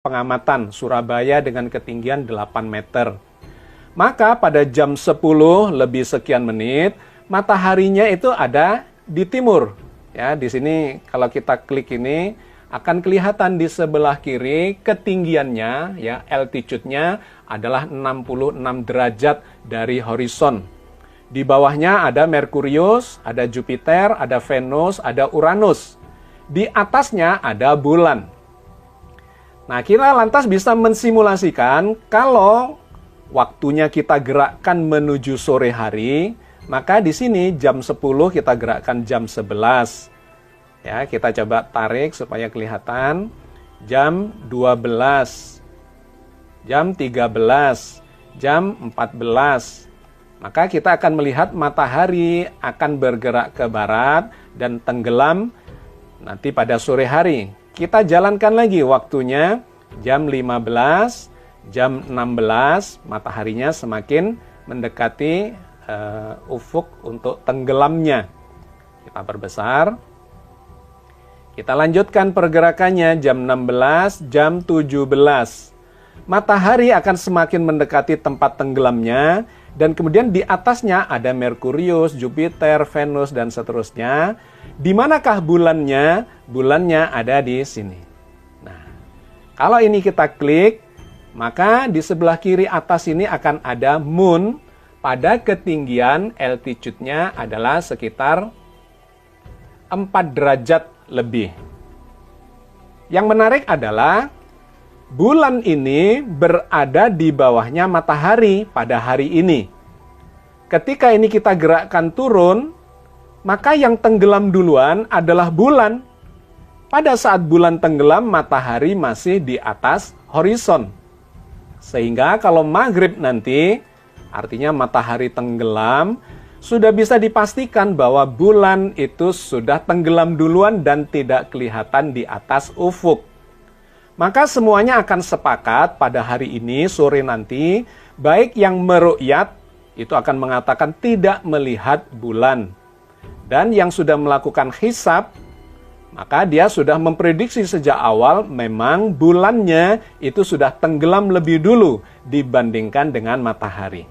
pengamatan Surabaya dengan ketinggian 8 meter. Maka pada jam 10 lebih sekian menit, mataharinya itu ada di timur. Ya, di sini kalau kita klik ini akan kelihatan di sebelah kiri ketinggiannya, ya, altitude-nya adalah 66 derajat dari horizon. Di bawahnya ada Merkurius, ada Jupiter, ada Venus, ada Uranus. Di atasnya ada bulan. Nah, kita lantas bisa mensimulasikan kalau waktunya kita gerakkan menuju sore hari, maka di sini jam 10 kita gerakkan jam 11. Ya, kita coba tarik supaya kelihatan. Jam 12, jam 13, jam 14. Maka kita akan melihat matahari akan bergerak ke barat dan tenggelam nanti pada sore hari. Kita jalankan lagi waktunya jam 15, jam 16, mataharinya semakin mendekati ufuk untuk tenggelamnya. Kita perbesar. Kita lanjutkan pergerakannya jam 16, jam 17. Matahari akan semakin mendekati tempat tenggelamnya dan kemudian di atasnya ada Merkurius, Jupiter, Venus dan seterusnya. Di manakah bulannya? Bulannya ada di sini. Nah, kalau ini kita klik, maka di sebelah kiri atas ini akan ada moon pada ketinggian altitude-nya adalah sekitar 4 derajat lebih. Yang menarik adalah bulan ini berada di bawahnya matahari pada hari ini. Ketika ini kita gerakkan turun, maka yang tenggelam duluan adalah bulan. Pada saat bulan tenggelam, matahari masih di atas horizon. Sehingga kalau maghrib nanti, artinya matahari tenggelam, sudah bisa dipastikan bahwa bulan itu sudah tenggelam duluan dan tidak kelihatan di atas ufuk. Maka semuanya akan sepakat pada hari ini, sore nanti, baik yang meru'yat, itu akan mengatakan tidak melihat bulan. Dan yang sudah melakukan hisab, maka dia sudah memprediksi sejak awal memang bulannya itu sudah tenggelam lebih dulu dibandingkan dengan matahari.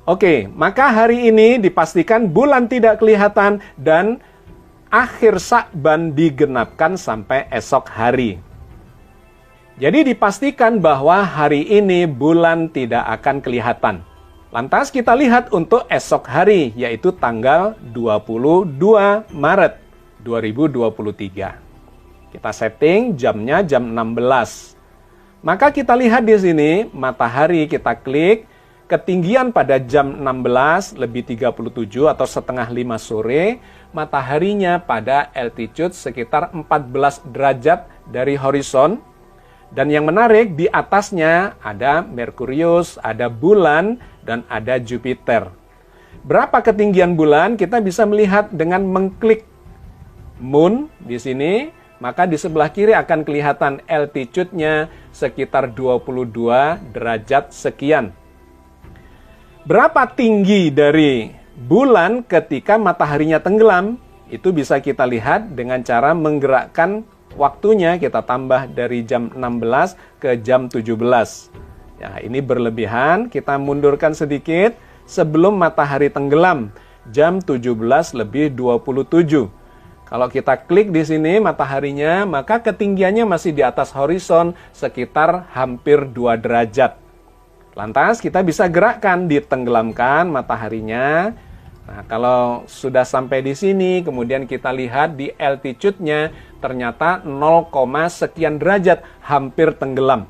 Oke, maka hari ini dipastikan bulan tidak kelihatan dan akhir Sya'ban digenapkan sampai esok hari. Jadi dipastikan bahwa hari ini bulan tidak akan kelihatan. Lantas kita lihat untuk esok hari, yaitu tanggal 22 Maret 2023. Kita setting jamnya jam 16. Maka kita lihat di sini, matahari kita klik, ketinggian pada jam 16 lebih 37 atau setengah 5 sore, mataharinya pada altitude sekitar 14 derajat dari horizon. Dan yang menarik, di atasnya ada Merkurius, ada bulan, dan ada Jupiter. Berapa ketinggian bulan? Kita bisa melihat dengan mengklik moon di sini, maka di sebelah kiri akan kelihatan altitude-nya sekitar 22 derajat sekian. Berapa tinggi dari bulan ketika mataharinya tenggelam? Itu bisa kita lihat dengan cara menggerakkan waktunya, kita tambah dari jam 16 ke jam 17. Ya, ini berlebihan, kita mundurkan sedikit sebelum matahari tenggelam, jam 17 lebih 27. Kalau kita klik di sini mataharinya, maka ketinggiannya masih di atas horizon sekitar hampir 2 derajat. Lantas kita bisa gerakkan, ditenggelamkan mataharinya. Nah, kalau sudah sampai di sini, kemudian kita lihat di altitude-nya ternyata 0, sekian derajat, hampir tenggelam.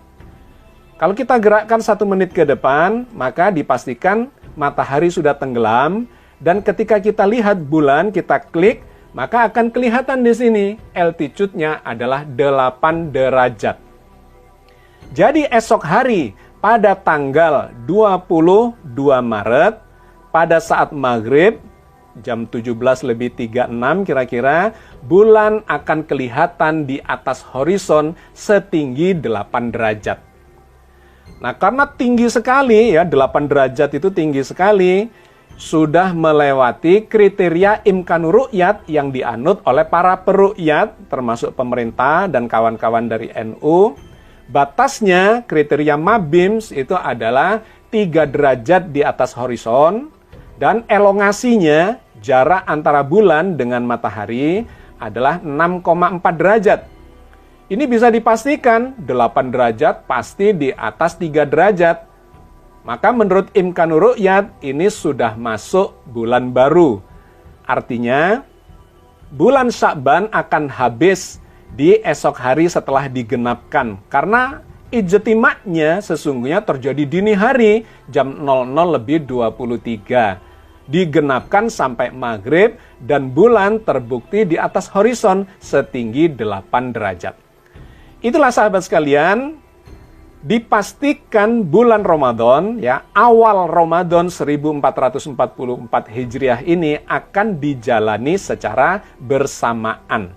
Kalau kita gerakkan 1 menit ke depan, maka dipastikan matahari sudah tenggelam. Dan ketika kita lihat bulan, kita klik, maka akan kelihatan di sini altitude-nya adalah 8 derajat. Jadi esok hari pada tanggal 22 Maret pada saat maghrib jam 17 lebih 36 kira-kira, bulan akan kelihatan di atas horizon setinggi 8 derajat. Nah, karena tinggi sekali ya, 8 derajat itu tinggi sekali, sudah melewati kriteria imkanur ru'yat yang dianut oleh para peru'yat, termasuk pemerintah dan kawan-kawan dari NU, Batasnya kriteria Mabims itu adalah 3 derajat di atas horizon dan elongasinya jarak antara bulan dengan matahari adalah 6,4 derajat. Ini bisa dipastikan 8 derajat pasti di atas 3 derajat. Maka menurut Imkanur Ru'yat ini sudah masuk bulan baru. Artinya bulan Sya'ban akan habis di esok hari setelah digenapkan. Karena ijtima'nya sesungguhnya terjadi dini hari jam 00:23. Digenapkan sampai maghrib dan bulan terbukti di atas horizon setinggi 8 derajat. Itulah sahabat sekalian, dipastikan bulan Ramadan, ya, awal Ramadan 1444 Hijriah ini akan dijalani secara bersamaan.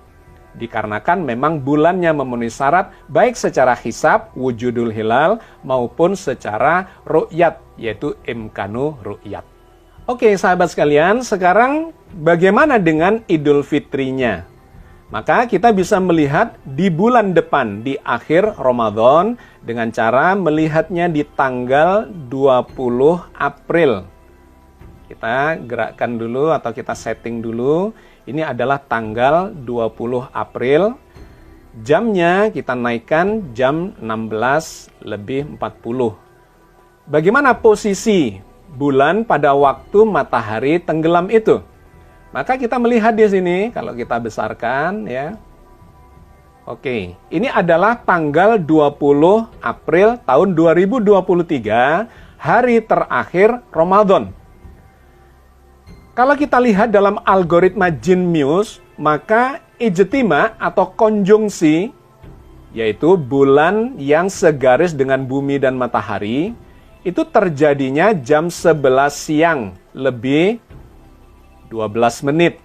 Dikarenakan memang bulannya memenuhi syarat baik secara hisab, wujudul hilal, maupun secara ru'yat, yaitu imkanu ru'yat. Oke sahabat sekalian, sekarang bagaimana dengan Idul Fitrinya? Maka kita bisa melihat di bulan depan, di akhir Ramadan, dengan cara melihatnya di tanggal 20 April. Kita gerakkan dulu atau kita setting dulu. Ini adalah tanggal 20 April. Jamnya kita naikkan jam 16:40. Bagaimana posisi bulan pada waktu matahari tenggelam itu? Maka kita melihat di sini, kalau kita besarkan ya. Oke, ini adalah tanggal 20 April tahun 2023, hari terakhir Ramadan. Kalau kita lihat dalam algoritma Genius, maka ijtima atau konjungsi, yaitu bulan yang segaris dengan bumi dan matahari, itu terjadinya jam 11 siang lebih 12 menit.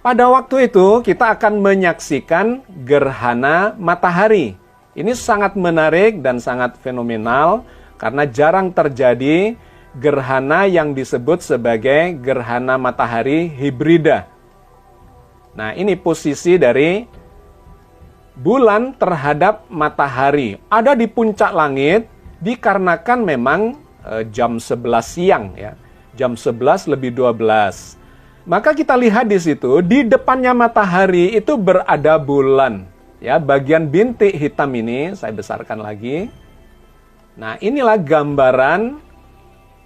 Pada waktu itu kita akan menyaksikan gerhana matahari. Ini sangat menarik dan sangat fenomenal karena jarang terjadi gerhana yang disebut sebagai gerhana matahari hibrida. Nah, ini posisi dari bulan terhadap matahari. Ada di puncak langit dikarenakan memang jam 11 siang ya. Jam 11:12. Maka kita lihat di situ, di depannya matahari itu berada bulan. Ya, bagian bintik hitam ini saya besarkan lagi. Nah, inilah gambaran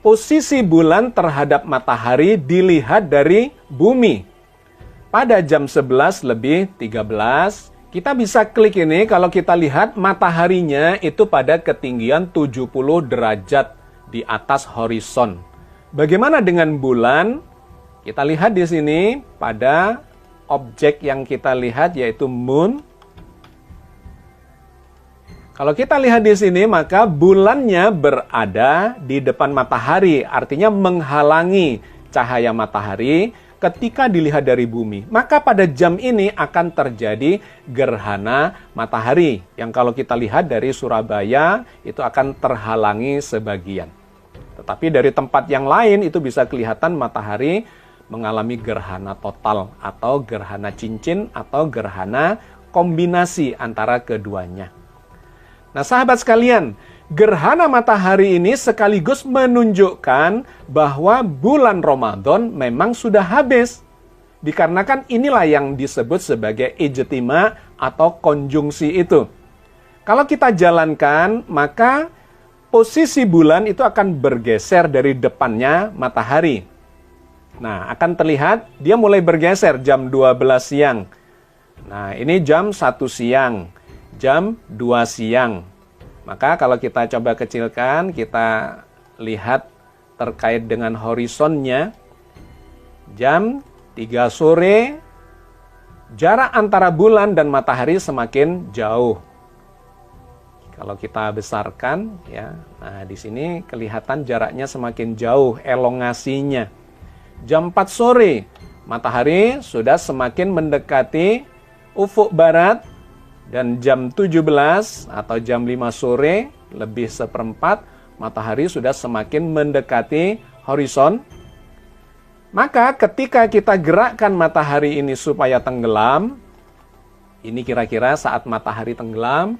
posisi bulan terhadap matahari dilihat dari bumi. Pada jam 11:13, kita bisa klik ini kalau kita lihat mataharinya itu pada ketinggian 70 derajat di atas horizon. Bagaimana dengan bulan? Kita lihat di sini pada objek yang kita lihat yaitu moon. Kalau kita lihat di sini maka bulannya berada di depan matahari, artinya menghalangi cahaya matahari ketika dilihat dari bumi. Maka pada jam ini akan terjadi gerhana matahari yang kalau kita lihat dari Surabaya itu akan terhalangi sebagian. Tetapi dari tempat yang lain itu bisa kelihatan matahari mengalami gerhana total atau gerhana cincin atau gerhana kombinasi antara keduanya. Nah sahabat sekalian, gerhana matahari ini sekaligus menunjukkan bahwa bulan Ramadan memang sudah habis. Dikarenakan inilah yang disebut sebagai ijtima atau konjungsi itu. Kalau kita jalankan, maka posisi bulan itu akan bergeser dari depannya matahari. Nah, akan terlihat dia mulai bergeser jam 12 siang. Nah, ini jam 1 siang, jam 2 siang. Maka kalau kita coba kecilkan, kita lihat terkait dengan horizonnya. Jam 3 sore, jarak antara bulan dan matahari semakin jauh. Kalau kita besarkan, ya, nah di sini kelihatan jaraknya semakin jauh, elongasinya. Jam 4 sore, matahari sudah semakin mendekati ufuk barat, dan jam 17 atau jam 5 sore, lebih seperempat, matahari sudah semakin mendekati horizon. Maka ketika kita gerakkan matahari ini supaya tenggelam, ini kira-kira saat matahari tenggelam,